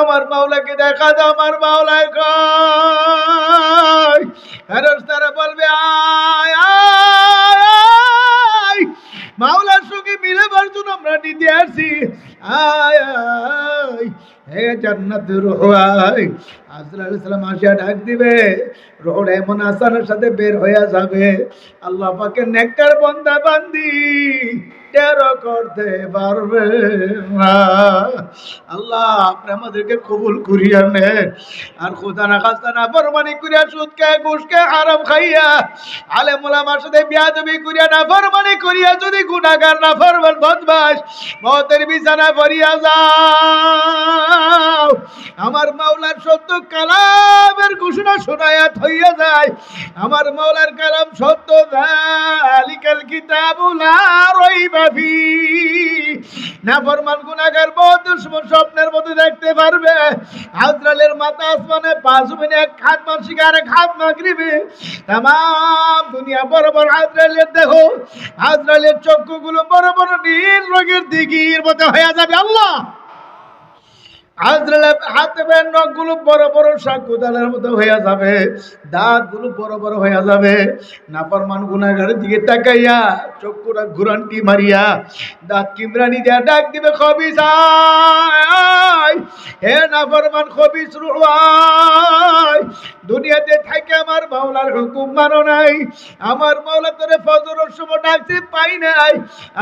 আমার মাওলাকে দেখা দাও, আমার মাওলায় কয় ফেরেশতারা বলবে আয় আয় আয়, মাওলার সঙ্গে মিলাবার জন্য আমরা নিতে আসি, আয় আয় হে জান্নাতের রূহ আয়। আজরাইল আলাইহিস সালাম আসিয়া ডাক দিবে, রূহটা এমন আসানের সাথে বের হইয়া যাবে, আল্লাহ পাকের নেককার বান্দা বান্দি টের করতে পারবে না। আল্লাহ আপনি আমাদেরকে কবুল করিয়া নেন। আর খোদা না খাস্তা না ফরমানি করিয়া, সুদ খায়, ঘুষ খায়, হারাম খাইয়া, আলেম ওলামার সাথে বিয়াদবি করিয়া, না ফরমানি করিয়া যদি গুনাহগার না ফরমান বদমাশ মওতের বিছানা পড়িয়া যাও, আমার মাওলার সত্য কালামের ঘোষণা শোনায়া থইয়া যায়। আমার মাওলার কালাম সত্য, যালিকাল কিতাবু লা রাইবা ফীহি। নাফরমান গুনাহগার বহুত স্বপ্নের মধ্যে দেখতে পারবে আজরাইলের মাথা আসমানে, পা জমিনে, এক হাত মানসিক আর এক হাত মাগরিবে, তামাম দুনিয়া বড় বড় আজরাইলের দেখো, আজরাইলের চক্ষুগুলো বড় বড় নীল রঙের দিঘির মতো হয়ে যাবে। আল্লাহ আজরাইলের হাতে নখগুলো বড় বড় শাকুদালের মতো হয়ে যাবে, দাঁতগুলো বড় বড় হয়ে যাবে। নাফরমান গুনাহগারের দিকে তাকাইয়া চক্ষুটা ঘুরান্টি মারিয়া দাঁত কিমরানি দিয়া ডাক দিবে, খবিস আয়, হে নাফরমান খবিস রূহ আয়। দুনিয়াতে থাকে আমার মাওলার হুকুম মানো নাই, আমার মাওলা তোরে ফজরের সময় ডাকতে পাই নাই,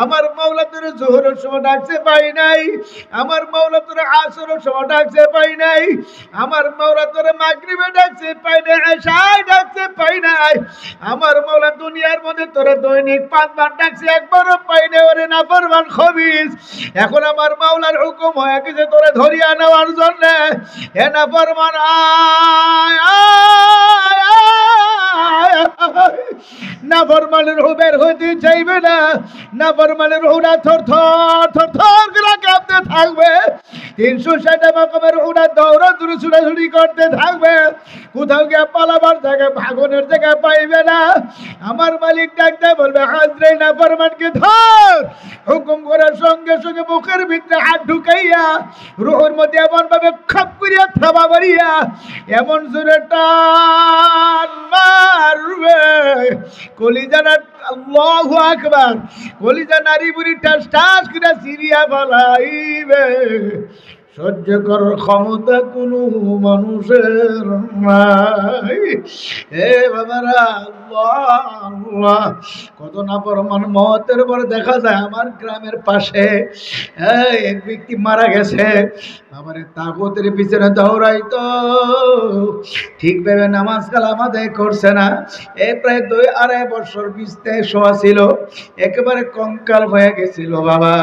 আমার মাওলা তোরে যোহরের সময় ডাকতে পাই নাই, আমার মাওলা তোরে আসরের সময় ডাকতে পাই নাই, আমার মাওলা তোরে মাগরিবে ডাকতে পাই নাই, এশায় ডাকতে পাই নাই, আমার মাওলা দুনিয়ার মধ্যে তোরে দৈনিক 5 বার ডাকছে, একবারও পাই নাই। ওরে নাফরমান খবিস, এখন আমার মাওলার হুকুম হয়ে গেছে তোরে ধরিয়া নেওয়ার জন্য। হে নাফরমান আয় আয় আয়, নাফরমানের রূহ বের হইতে চাইবে না, নাফরমানের রূহটা থর থর থর থর করে কাঁপতে থাকবে, 360 রকমের রূহটা দৌড়াদৌড়ি ছুটাছুটি করতে থাকবে, কোথাও গিয়ে পালাবার জায়গা, ভাগনের জায়গা পাইবে না। আমার মালিক ডাকতে বলবে, আজরাইল নাফরমানকে ধর। হুকুম করার সঙ্গে সঙ্গে মুখের ভিতরে হাত ঢুকাইয়া রূহের মধ্যে এমন ভাবে খপ করিয়া থাবা মারিয়া এমন জোরে টান মারবে, কলিজাটা, আল্লাহু আকবার, কলিজা নারী বুড়ি ঠাস ঠাস করে সিরিয়া ফলাইবে। সহ্য করার ক্ষমতা কোনো মানুষের নাই। হে বাবারা, আল্লাহ আল্লাহ, কত নাফরমান মওতের পরে দেখা যায় আমার গ্রামের পাশে এক ব্যক্তি মারা গেছে, বাবারে তাগুতের পিছনে দৌড়াইতো, ঠিক ভেবে নামাজ কালাম আদায় করছে না, প্রায় 2-2.5 বছর বিছনায় শোয়া ছিল, একেবারে কঙ্কাল হয়ে গেছিল বাবা,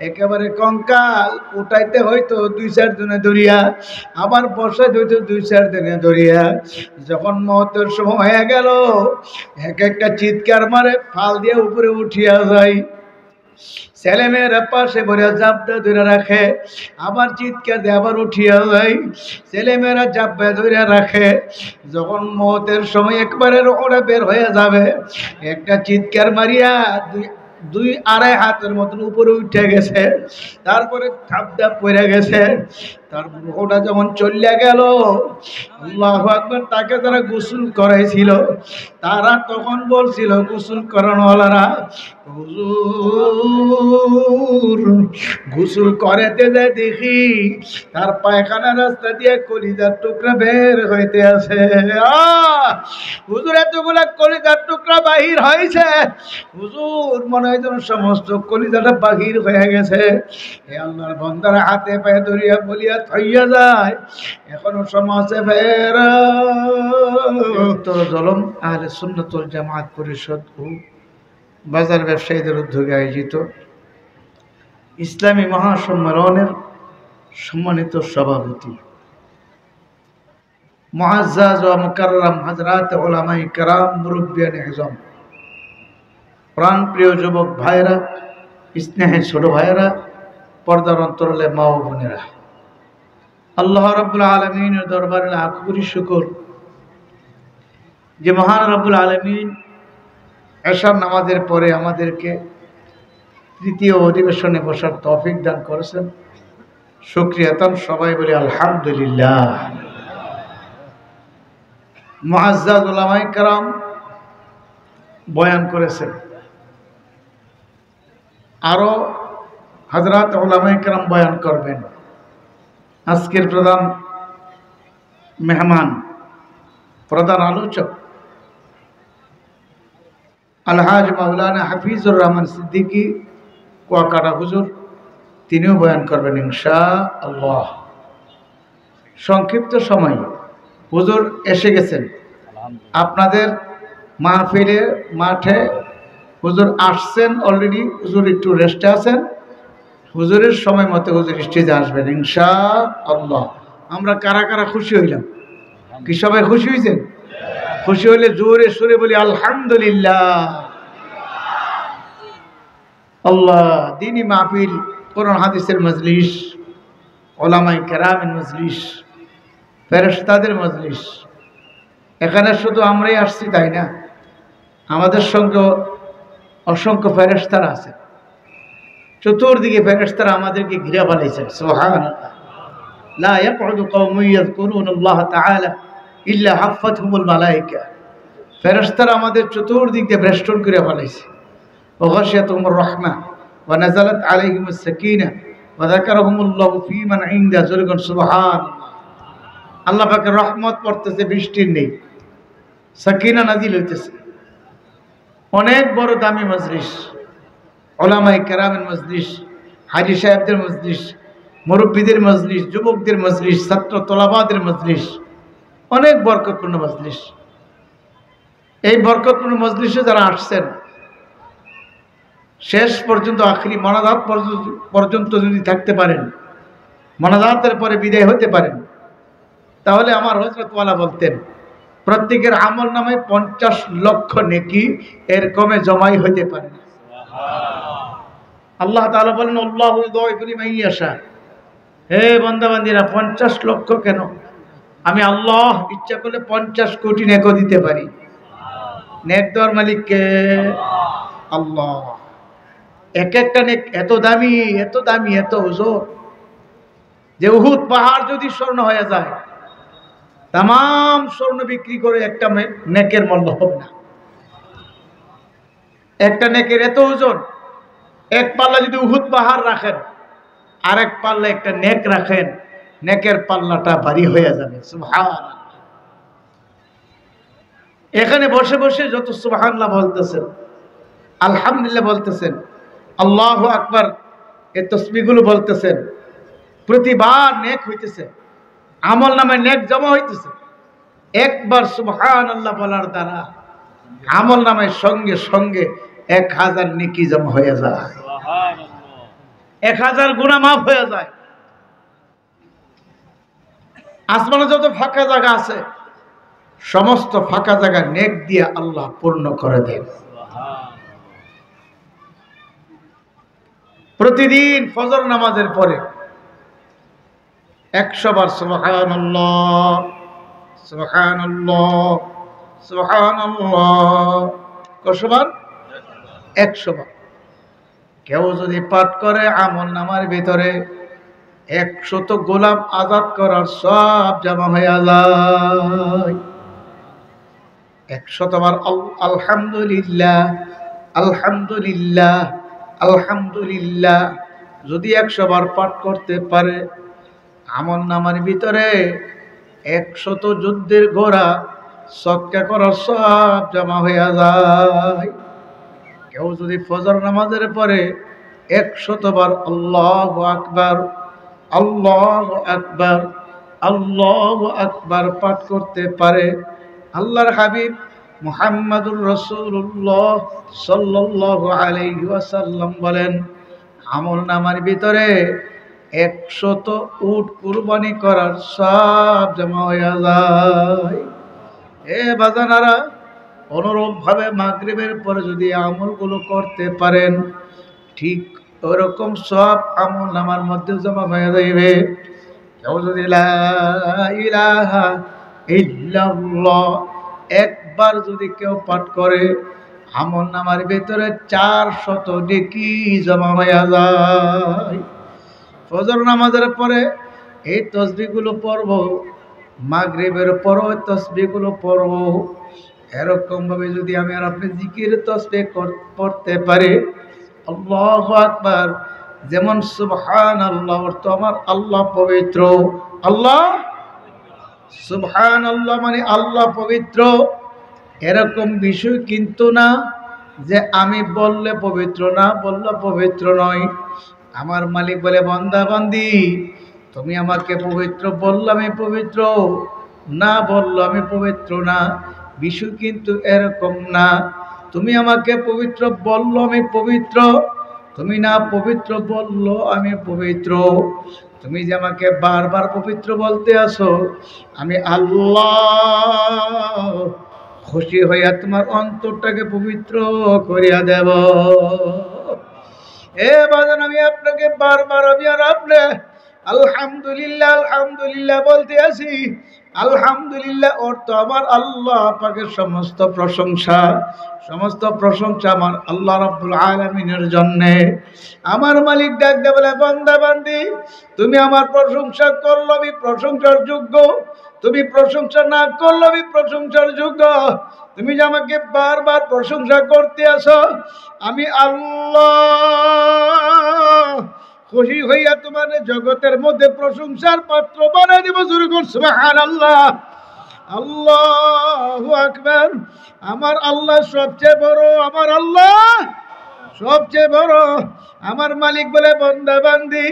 একেবারে কঙ্কাল। উঠাইতে হয়তো 2-4 দিনে ধরিয়া, আবার বসাইতে হইতো 2-4 দিনে ধরিয়া। যখন মওতের সময় হয়ে গেল, এক একটা চিৎকার মারে, ফাল দিয়ে উপরে উঠিয়া যায়, ছেলেমেয়েরা পাশে ভরে জাপটা ধরে রাখে, আবার চিৎকার দিয়ে আবার উঠিয়া যায়, ছেলেমেয়েরা জাপটা ধরে রাখে। যখন মওতের সময় একবারে ওরা বের হয়ে যাবে, একটা চিৎকার মারিয়া 2-2.5 হাতের মতন উপরে উঠে গেছে, তারপরে ধাপ পড়ে গেছে। তারপর ওটা যখন চলে গেল, আল্লাহু আকবার, তাকে যারা গোসল করাইছিল তারা তখন বলছিল, গোসল করানোওয়ালারা, হুজুর গোসল করাতে যায় দেখি তার পায়খানা রাস্তা দিয়ে কলিজার টুকরা বের হইতে আছে। হুজুর এতগুলা কলিজার টুকরা বাহির হয়েছে, হুজুর মনে হয় যেন সমস্ত কলিজাটা বাহির হয়ে গেছে। এ আল্লাহর বান্দারা হাতে পায়ে ধরিয়া বলিয়া থাইয়া যায়, এখনো সমাজে ফেরা জলম আহলে সুন্নাত ওয়াল জামাত পরিষদ ও বাজার ব্যবসায়ীদের উদ্যোগে আয়োজিত ইসলামী মহাসম্মেলনের সম্মানিত সভাপতি মুআজ্জাজ ওয়া মুকাররম হযরত উলামায়ে কেরাম, মুরব্বিয়ানে আযম, প্রাণপ্রিয় যুবক ভাইরা, স্নেহের ছোট ভাইরা, পর্দার অন্তরালে মা ও বোনেরা, আল্লাহ রাব্বুল আলামিনের দরবারে লাখ কোটি শুকর যে মহান রাব্বুল আলামিন এশার নামাজের পরে আমাদেরকে তৃতীয় অধিবেশনে বসার তৌফিক দান করেছেন। শুকরিয়া তাম সবাই বলি আলহামদুলিল্লাহ। মুআজ্জাজ উলামায়ে কেরাম বয়ান করেছেন, আরো হযরত উলামায়ে কেরাম বয়ান করবেন। আজকের প্রধান মেহমান, প্রধান আলোচক আলহাজ মাওলানা হাফিজুর রহমান সিদ্দিকী কুয়াকাটা হুজুর, তিনিও বয়ান করবেন ইনশাআল্লাহ। সংক্ষিপ্ত সময় হুজুর এসে গেছেন আপনাদের মাহফিলে, মাঠে হুজুর আসছেন অলরেডি। হুজুর একটু রেস্টে আছেন, হুজুরের সময় মতো হুজুর স্টেজে আসবেন ইনশাআল্লাহ। আমরা কারা কারা খুশি হইলাম? কি সবাই খুশি হয়েছেন? খুশি হইলে জোরে সুরে বলি আলহামদুলিল্লাহ। আল্লাহ, দ্বীনি মাহফিল, কোরআন হাদিসের মজলিস, উলামায়ে কেরামের মজলিস, ফেরেশতাদের মজলিস। এখানে শুধু আমরাই আসছি তাই না, আমাদের সঙ্গে অসংখ্য ফেরেশতারা আছে। চতুর্দিকে ফেরেশতারা আমাদেরকে ঘিরে ফেলেছেন। সুবহানাল্লাহ। লা ইয়াকউদু কওমুন ইয়াযকুরুনাল্লাহ তাআলা ইল্লা হাফাতহুমুল মালায়েকা। ফেরেশতারা আমাদের চতুর্দিক দিয়ে বেষ্টন করে ফেলেছে। ওয়া গাশিয়াতুহুমুর রাহমা ওয়া নাযালাত আলাইহিমুস সাকিনা ওয়া যাকারাহুমুল্লাহু ফী মান ইনদা। জোরগণ সুবহানাল্লাহ। আল্লাহ পাকের রহমত পড়তেছে, বৃষ্টির নেই, সাকিনা নাজিল হইতেছে। অনেক বড় দামি মজলিস, উলামায়ে কেরামের মজলিস, হাজী সাহেবদের মজলিস, মুরব্বীদের মজলিস, যুবকদের মজলিস, ছাত্র তোলাবাদের মজলিস, অনেক বরকতপূর্ণ মজলিস। এই বরকতপূর্ণ মজলিসে যারা আসছেন, শেষ পর্যন্ত আখিরি মোনাজাত পর্যন্ত যদি থাকতে পারেন, মোনাজাতের পরে বিদায় হতে পারেন, তাহলে আমার হযরত ওয়ালা বলতেন প্রত্যেকের আমল নামায় 50 লক্ষ নেকি এর কমে জমাই হইতে পারে না। আল্লাহ তাআলা বলেন আল্লাহু ইউযাইফু লিমান ইয়াশা। হে বান্দাবান্দীরা, 50 লক্ষ কেন? আমি আল্লাহ ইচ্ছা করলে 50 কোটি নেকও দিতে পারি। নেক দেওয়ার মালিক কে? আল্লাহ। এক একটা নেক এত দামি, এত দামি, এত ওজন যে উহুদ পাহাড় যদি স্বর্ণ হয়ে যায়, তাম স্বর্ণ বিক্রি করে একটা নেকের মূল্য হবে না। একটা নেকের এত ওজন, এক পাল্লা যদি উহুদ পাহাড় রাখেন, আরেক পাল্লা একটা নেক রাখেন, নেকের পাল্লাটা ভারী হয়ে যাবে। সুবহানাল্লাহ। এখানে বসে বসে যত সুবহানাল্লাহ বলতেছেন, আলহামদুলিল্লাহ বলতেছেন, আল্লাহু আকবার এই তাসবিহগুলো বলতেছেন, প্রতিবার নেক হইতেছে, আমল নামায় নেক জমা হইতেছে। একবার সুবহানাল্লাহ বলার দ্বারা আমল নামায় সঙ্গে সঙ্গে 1000 নেকি জমা হয়ে যায়, 1000 গুনাহ মাফ হয়ে যায়। আসমানে যত ফাঁকা জায়গা আছে, সমস্ত ফাঁকা জায়গা নেক দিয়ে আল্লাহ পূর্ণ করে দেন। প্রতিদিন ফজর নামাজের পরে 100 বার সুবহানাল্লাহ, সুবহানাল্লাহ, সুবহানাল্লাহ। কতবার? 100 বার। কেউ যদি পাঠ করে আমল নামার ভিতরে 100 গোলাম আজাদ করার সব জমা হয়ে যায়। 100 বার আলহামদুলিল্লাহ, আলহামদুলিল্লাহ, আলহামদুলিল্লাহ যদি 100 বার পাঠ করতে পারে, আমল নামার ভিতরে 100 যুদ্ধের ঘোড়া সৎকা করার সব জমা হয়ে যায়। কেউ যদি ফজর নামাজের পরে 100 বার আল্লাহু আকবার, আল্লাহু আকবার, আল্লাহু আকবার পাঠ করতে পারে, আল্লাহর হাবিব মুহাম্মাদুর রাসূলুল্লাহ সাল্লাল্লাহু আলাইহি ওয়াসাল্লাম বলেন, আমল নামার ভিতরে 100 উট কুরবানি করার সব জমা হয়ে যায়। এ বাজানারা, অনুরূপভাবে মাগরিবের পরে যদি আমলগুলো করতে পারেন, ঠিক ওরকম সব আমল নামার মধ্যে জমা হয়ে যাবে। কেউ যদি লা ইলাহা ইল্লাল্লাহ একবার যদি কেউ পাঠ করে, আমল নামার ভিতরে 400 নেকি জমা হয়ে যায়। ফজর নামাজের পরে এই তসবিহগুলো পড়ব, মাগরিবের পরও তসবিহগুলো পড়ব। এরকম ভাবে যদি আমি আর আপনি জিকির তসবিহ পড়তে পারি, আল্লাহু আকবার, যেমন সুবহানাল্লাহ অর্থ আমার আল্লাহ পবিত্র, আল্লাহ সুবহানাল্লাহ মানে আল্লাহ পবিত্র, এরকম বিষয় কিন্তু না যে আমি বললে পবিত্র, না বললে পবিত্র নয়। আমার মালিক বলে, বান্দা বান্দি তুমি আমাকে পবিত্র বললে আমি পবিত্র, না বললো আমি পবিত্র না। বিষয় কিন্তু এরকম না, তুমি আমাকে পবিত্র বললো আমি পবিত্র, তুমি না পবিত্র বললো আমি পবিত্র। তুমি যে আমাকে বারবার পবিত্র বলতে আসো, আমি আল্লাহ খুশি হইয়া তোমার অন্তরটাকে পবিত্র করিয়া দেব। এ বাজান, আমি আপনাকে বারবার আমি আর আপনি আলহামদুলিল্লাহ আলহামদুলিল্লাহ বলতে আসি। আলহামদুলিল্লাহ অর্থ আমার আল্লাহ পাকের সমস্ত প্রশংসা, সমস্ত প্রশংসা আমার আল্লাহ রাব্বুল আলামিনের জন্য। আমার মালিক ডাক দিয়ে বলে, বান্দা বান্দি তুমি আমার প্রশংসা করলে আমি প্রশংসার যোগ্য, তুমি প্রশংসা না করলে আমি প্রশংসার যোগ্য। তুমি যে আমাকে বারবার প্রশংসা করতে আসো, আমি আল্লাহ খুশি হইয়া তোমার জগতের মধ্যে প্রশংসার পাত্র বানাই দিব। সুবহানাল্লাহ, আল্লাহু আকবার। আমার আল্লাহ সবচেয়ে বড়, আমার আল্লাহ সবচেয়ে বড়। আমার মালিক বলে, বান্দা বান্দি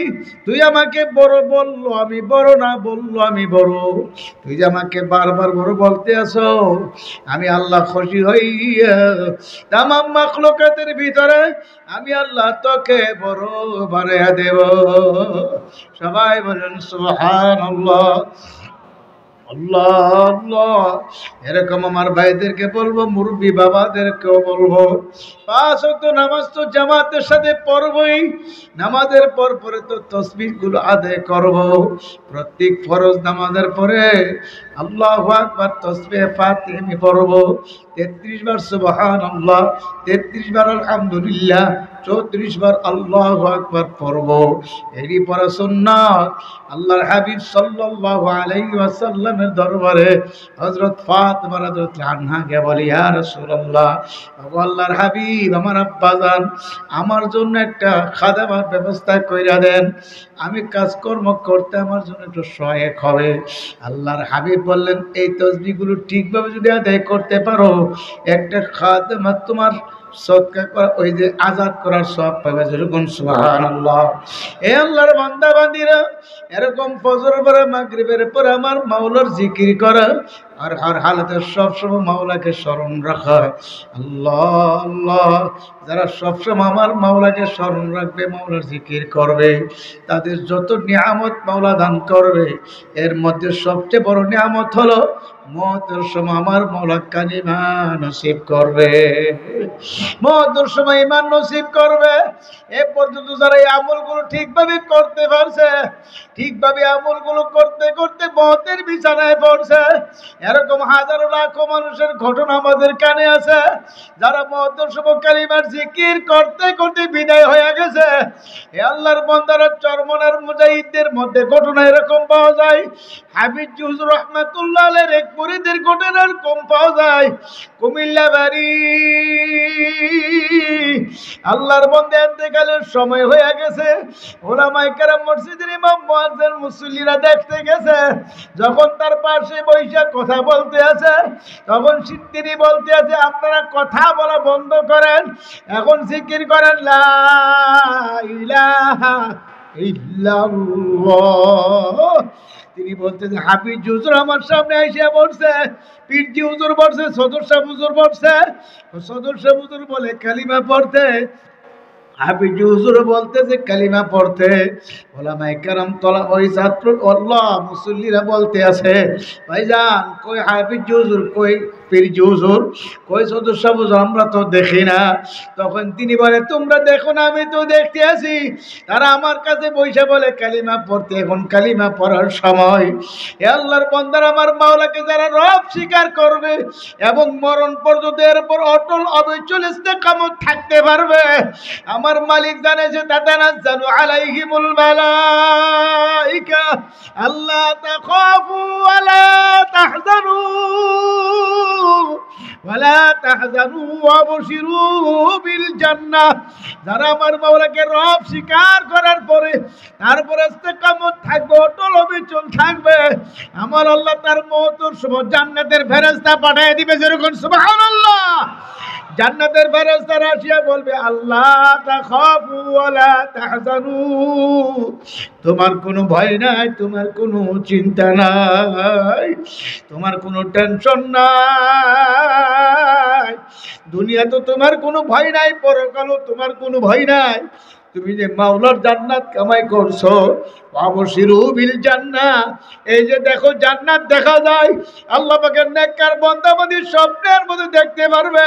তুই আমাকে বড় বললো আমি বড়, না বললো আমি বড়। তুই যে আমাকে বারবার বড় বলতে আসো, আমি আল্লাহ খুশি হইয়া তামাম মাখলুকাতের ভিতরে আমি আল্লাহ তোকে বড় বানাইয়া দেব। সবাই বলেন সুবহানাল্লাহ, আল্লাহ আল্লাহ। এরকম আমার ভাইদেরকে বলবো, মুরব্বী বাবাদেরকেও বলবো, 5 ওয়াক্ত নামাজ তো জামাতের সাথে পড়বই, নামাজের পর পরে তো তাসবিহ গুলো আদায় করব। প্রত্যেক ফরজ নামাজের পরে আল্লাহু আকবার তাসবিহ ফাতিহা আমি পড়ব, 33 বার সুবহানাল্লাহ, 33 বার আলহামদুলিল্লাহ, 34 বার আল্লাহু আকবার পড়ব। এরই পড়া সুন্নাত। আল্লাহর হাবিব সাল্লাল্লাহু আলাইহি ওয়াসাল্লামের দরবারে হযরত ফাতিমা রাদিয়াল্লাহু আনহা কে বলে, ইয়া রাসূলুল্লাহ, ওগো আল্লাহর হাবিব, আমার আব্বাজান আমার জন্য একটা খাদেমার ব্যবস্থা কইরা দেন, আমি কাজকর্ম করতে আমার জন্য একটু সহায়ক হবে। আল্লাহর হাবিব বললেন, এই তাসবিহগুলো ঠিকভাবে যদি আদায় করতে পারো, একটা খাদেমা তোমার সদকা করা, ওই যে আজাদ করার সওয়াব পাবে। যেরকম সুবহানাল্লাহ। এ আল্লাহর বান্দা বান্দিরা, এরকম ফজরের পরে মাগরিবের পরে আমার মাওলার জিকির করা, আর হর হালতে সবসময় মাওলাকে স্মরণ রাখা। আল্লাহ আল্লাহ। যারা সবসময় আমার মাওলাকে স্মরণ রাখবে, মাওলার জিকির করবে, তাদের যত নিয়ামত মাওলা দান করবে, এর মধ্যে সবচেয়ে বড় নিয়ামত হলো মওতের সময় আমার মাওলা কালিমা নসিব করবে, মওতের সময় ঈমান নসিব করবে। এ পর্যন্ত যারা এই আমলগুলো ঠিকভাবে করতে পারছে, ঠিকভাবে আমলগুলো করতে করতে মওতের বিছানায় পড়ছে, এরকম হাজারো লাখো মানুষের ঘটনা আমাদের কানে আছে, যারা মওতের সময় কালিমার জিকির করতে করতে বিদায় হয়ে গেছে। এ আল্লাহর বান্দারা, চরমনের মুজাহিদদের মধ্যে ঘটনা এরকম পাওয়া যায়। হাবিব হুজুর রাহমাতুল্লাহ আলাইহির এক মুরিদের ঘটনা এরকম পাওয়া যায়। কুমিল্লা বাড়ি, আল্লাহর বান্দা ইন্তেকালের সময় হয়ে গেছে। উলামায়ে কেরাম, মসজিদের ইমাম, মুয়াজ্জিন, মুসল্লিরা দেখতে গেছে। যখন তার পাশে বৈশা কথা বলতে আছে, তখন তিনি বলতে আছে, আপনারা কথা বলা বন্ধ করেন, এখন জিকির করেন লা ইলাহা ইল্লাল্লাহ। তিনি বলতে যে হাফিজ হুজুর আমার সামনে এসে বসছে, পীরজি হুজুর বসছে, সদর সাহেব হুজুর বসছে। সদর সাহেব হুজুর বলে কালিমা পড়তে, হাফিজ হুজুর বলতেছে কালিমা পড়তে। ওলামায়ে কেরাম তলা ওই ছাত্র আল্লাহ মুসল্লিরা বলতে আছে, ভাইজান কই হাফিজ হুজুর, কই পীরজি হুজুর কই সদস্য হুজুর আমরা তো দেখি না। তখন তিনি বলে তোমরা দেখো না আমি তো দেখতে আছি। তারা আমার কাছে বসে বলে কালিমা পড়তে, এখন কালিমা পড়ার সময়। হে আল্লাহর বান্দারা, আমার মাওলাকে যারা রব স্বীকার করবে এবং মরণ পর্যন্ত এর উপর অটল অবিচল ইস্তেকামত থাকতে পারবে, আমার মালিক জানে যে তাতানাজ্জালু আলাইহিমুল মালাইকা আল্লা তাখাফু ওয়ালা তাহজানু ওয়ালা তাহজানু ওয়াবশিরু বিল জান্নাহ। যারা আমার মাওলাকে রব স্বীকার করার পরে তারপরে ইস্তেকামত থাকবে, অটল অবিচল থাকবে, আমার আল্লাহ তার মওতের সময় জান্নাতের ফেরেশতা পাঠিয়ে দিবে। যেরকম সুবহানাল্লাহ। জান্নাতের ফেরেশতারা আসিয়া বলবে আল্লাহ তাখাফু ওয়ালা তাহজানু, তোমার কোনো ভয় নাই, তোমার কোনো চিন্তা নাই, তোমার কোনো টেনশন নাই। দুনিয়া তো তোমার কোনো ভয় নাই, পরকালও তোমার কোনো ভয় নাই। তুমি যে মাওলার জান্নাত কামাই করছো, আবশিরু বিল জান্নাহ, এই যে দেখো জান্নাত দেখা যায়, আল্লাহ পাকের নেককার বান্দাবান্দি স্বপ্নের মধ্যে দেখতে পারবে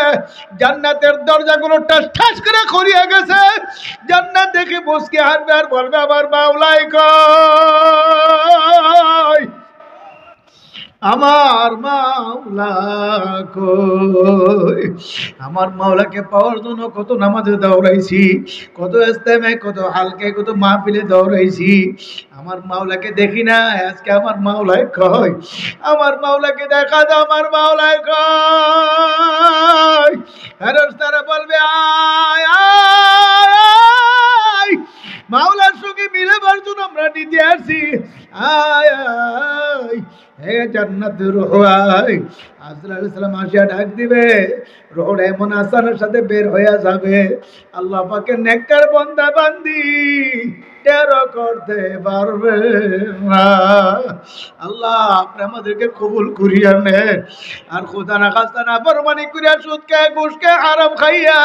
জান্নাতের দরজাগুলো ঠাস ঠাস করে খুলিয়ে গেছে। জান্নাত দেখে মুস্কি হাসবে আর বলবে আমার মাওলাই কই, আমার মাওলা কই। আমার মাওলাকে পাওয়ার জন্য কত নামাজে দৌড়াইছি, কত ইস্তেমায়, কত হালকে, কত মাহফিলে দৌড়াইছি, আমার মাওলাকে দেখি না। আজকে আমার মাওলাই কই, আমার মাওলাকে দেখা দাও, আমার মাওলাই কই। ফেরেশতারা বলবে আয় আয় আয়, মাওলার সঙ্গে মিলাবার জন্য আমরা নিতে আসি, আয় আয় হে জান্নাতের রূহ আয়। আজরাইল আলাইহিস সালাম আসিয়া ডাক দিবে, রূহটা এমন আসানের সাথে বের হইয়া যাবে, আল্লাহ পাকের নেককার বান্দা বান্দি টের করতে পারবে না। আল্লাহ আপনি আমাদেরকে কবুল করিয়া নেন। আর খোদা না খাস্তা না ফরমানি করিয়া, সুদ খেয়ে, ঘুষ খেয়ে, হারাম খাইয়া,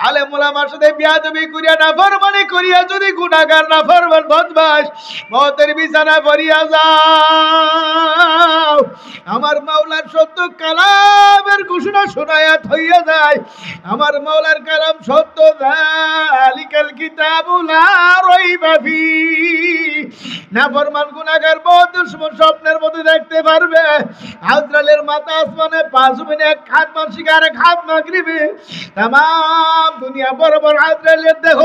আলেম ওলামার সাথে বিয়াদবি করিয়া, না ফরমানি করিয়া যদি গুনাহগার না ফরমান বদমাশ মওতের বিছানায় পড়িয়া যাও, আমার মাওলার সত্য কালামের ঘোষণা শোনায়া থইয়া যায়। আমার মাওলার কালাম সত্য, যালিকাল কিতাবু লা রাইবা ফীহি। নাফরমান গুনাহগার মওতের সময় স্বপ্নের মধ্যে দেখতে পারবে আজরাইলের মাথা আসমানে, পা জমিনে, এক হাত মাসিক আর এক হাত মাগরিবে, তামাম দুনিয়া বড় বড় আজরাইলের দেহ,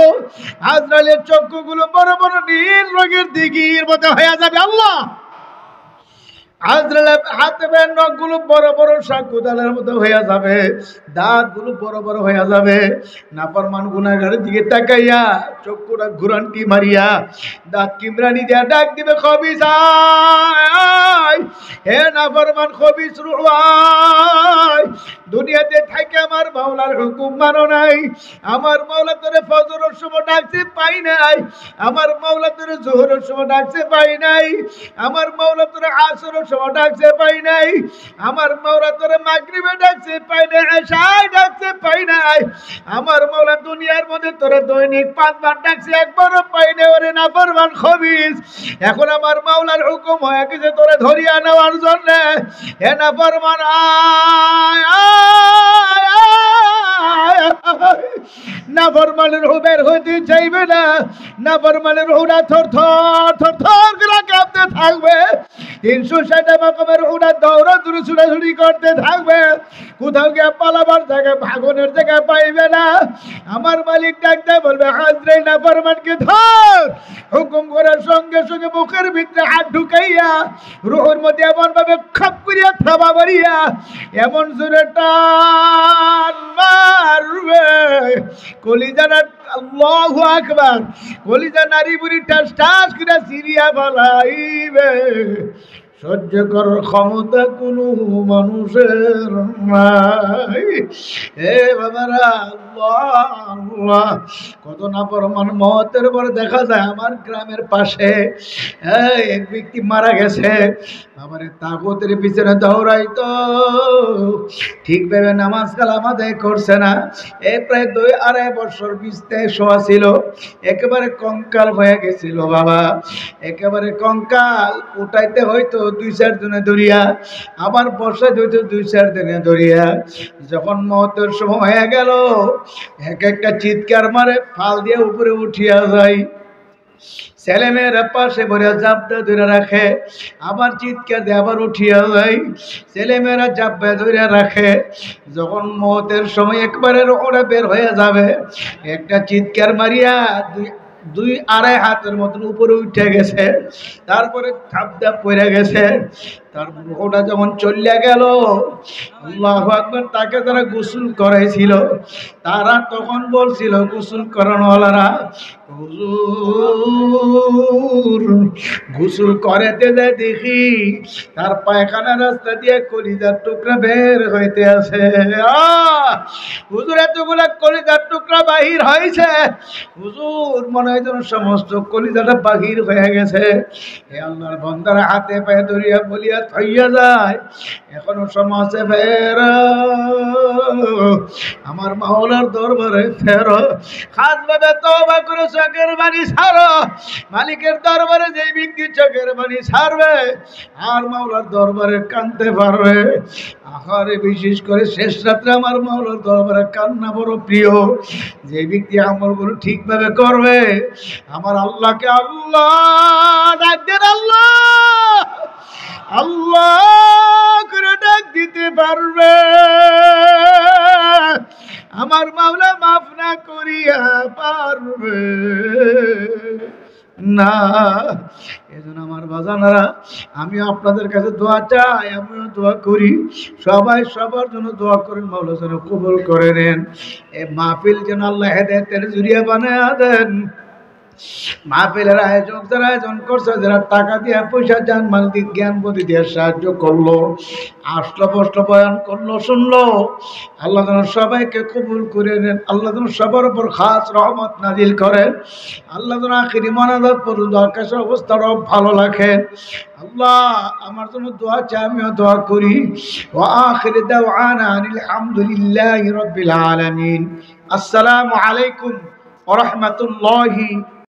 আজরাইলের চক্ষুগুলো বড় বড় নীল রঙের দিঘির মতো হয়ে যাবে। আল্লাহ আজরাইলের হাতের নখগুলো বড় বড় শাকুদালের মতো হয়ে যাবে, দাঁতগুলো বড় বড় হয়ে যাবে। নাফরমান গুনাহগারের দিকে তাকাইয়া চক্ষুটা ঘুরান্টি মারিয়া দাঁত কিমরানি দিয়া ডাক দিবে, খবিস আয়, হে নাফরমান খবিস রূহ আয়। দুনিয়াতে থাকে আমার মাওলার হুকুম মানো নাই, আমার মাওলা তোরে ফজরের সময় ডাকছে পাই নাই, আমার মাওলা তোরে যোহরের সময় ডাকছে পাই নাই, আমার মাওলা তোরে আসরের সময় ডাকছে পাই নাই, আমার মাওলা তোরে মাগরিবে ডাকছে পাই নাই, এশায় ডাকছে পাই নাই, আমার মাওলা দুনিয়ার মধ্যে তোরে দৈনিক 5 বার ডাকছে, একবারও পাই নাই। ওরে নাফরমান খবিস, এখন আমার মাওলার হুকুম হয়ে গেছে তোরে ধরিয়া নেওয়ার জন্য। হে নাফরমান আয় আয় আয়, নাফরমানের রূহ বের হইতে চাইবে না, নাফরমানের রূহটা থর থর থর থর করে কাঁপতে থাকবে, 360 মাকামের রূহটা দৌড়াদৌড়ি ছুটাছুটি করতে থাকবে, কোথাও গিয়ে পালাবার জায়গা, ভাগনের জায়গা পাইবে না। আমার মালিক ডাকতে বলবে আজরাইল নাফরমানকে ধর, হুকুম করার সঙ্গে সঙ্গে মুখের ভিতরে হাত ঢুকাইয়া রূহের মধ্যে এমন ভাবে খাপ করিয়া থাবা মারিয়া এমন জোরে টান মারবে, কলিজাটা, আল্লাহু আকবার, কলিজা নারী বুড়ি ঠাস ঠাস করে সিরিয়া ফেলাইবে। সহ্য করার ক্ষমতা কোনো মানুষের নাই। হে বাবারা, আল্লাহ আল্লাহ, কত নাফরমান মওতের পর দেখা যায় আমার গ্রামের পাশে এক ব্যক্তি মারা গেছে, বাবারে তাগুতের পিছনে দৌড়াইতো, ঠিক ভেবে নামাজ কালাম আদায় করছে না, প্রায় 2-2.5 বছর বিছনায় শোয়া ছিল, একেবারে কঙ্কাল হয়ে গেছিল বাবা, একেবারে কঙ্কাল, উঠাইতে হয়তো 2-4 দিনে ধরিয়া, আবার বসাইতে হইতো 2-4 দিনে ধরিয়া। যখন মওতের সময় হয়ে গেল, এক একটা চিৎকার মারে, ফাল দিয়ে উপরে উঠিয়া যায়। ছেলেমেয়েরা পাশে ভরে জাপটা ধরে রাখে, আবার চিৎকার দিয়ে আবার উঠিয়া যায়। ছেলেমেয়েরা জাপটা ধরে রাখে। যখন মওতের সময় একবারে ওরা বের হয়ে যাবে, একটা চিৎকার মারিয়া 2-2.5 হাতের মতন উপরে উঠে গেছে, তারপরে ধাপ ধাপ পড়ে গেছে। তারপর ওটা যখন চলিয়া গেল, আল্লাহু আকবার, তাকে যারা গোসল করাইছিল তারা তখন বলছিল, গোসল করানোওয়ালারা, হুজুর গোসল করাতে যায় দেখি তার পায়খানা রাস্তা দিয়ে কলিজার টুকরা বের হইতে আছে। হুজুর এতগুলা কলিজার টুকরা বাহির হয়েছে, হুজুর মনে হয় যেন সমস্ত কলিজাটা বাহির হয়ে গেছে। হে আল্লাহর বান্দারা হাতে পায়ে ধরিয়া বলিয়া থইয়া যায়, এখনো সমাজে ফেরো, আমার মাওলার দরবারে ফেরো, খাসভাবে তওবা করে চোখের পানি ছাড়ো। মালিকের দরবারে যে ব্যক্তি চোখের পানি ছাড়বে আর মাওলার দরবারে কাঁদতে পারবে। আহারে বিশেষ করে শেষ রাত্রে আমার মাওলার দরবারে কান্না বড় প্রিয়। যে ব্যক্তি আমলগুলো ঠিকভাবে করবে, আমার আল্লাহকে আল্লাহ ডাক দেন, আল্লাহ আল্লাহ করে ডাক দিতে পারবে। আমার মাওলা মাফ না করিয়া পারবে না। এজন্য আমার বাজানারা, আমি আপনাদের কাছে দোয়া চাই, আমিও দোয়া করি, সবাই সবার জন্য দোয়া করেন, মাওলা যেন কবুল করে নেন। এই মাহফিল যেন আল্লাহ হেদায়েতের জরিয়া বানায়া দেন। মাহফিলের আয়োজক যারা আয়োজন করছে, যারা টাকা দিয়ে, পয়সা, জানমাল দিয়ে, জ্ঞান বুদ্ধি দিয়ে সাহায্য করলো, আসলো কষ্ট বয়ান করলো, শুনলো, আল্লাহ যেন সবাইকে কবুল করে নেন। আল্লাহ যেন সবার উপর খাস রহমত নাজিল করেন। আল্লাহ যেন আখিরি মোনাজাত পর্যন্ত আকাশের অবস্থাটাও ভালো রাখেন। আল্লাহ আমার জন্য দোয়া চাই, আমিও দোয়া করি। ওয়া আখিরি দাওয়ানা আনিল হামদুলিল্লাহি রাব্বিল আলামিন। আসসালামু আলাইকুম ওয়া রাহমাতুল্লাহি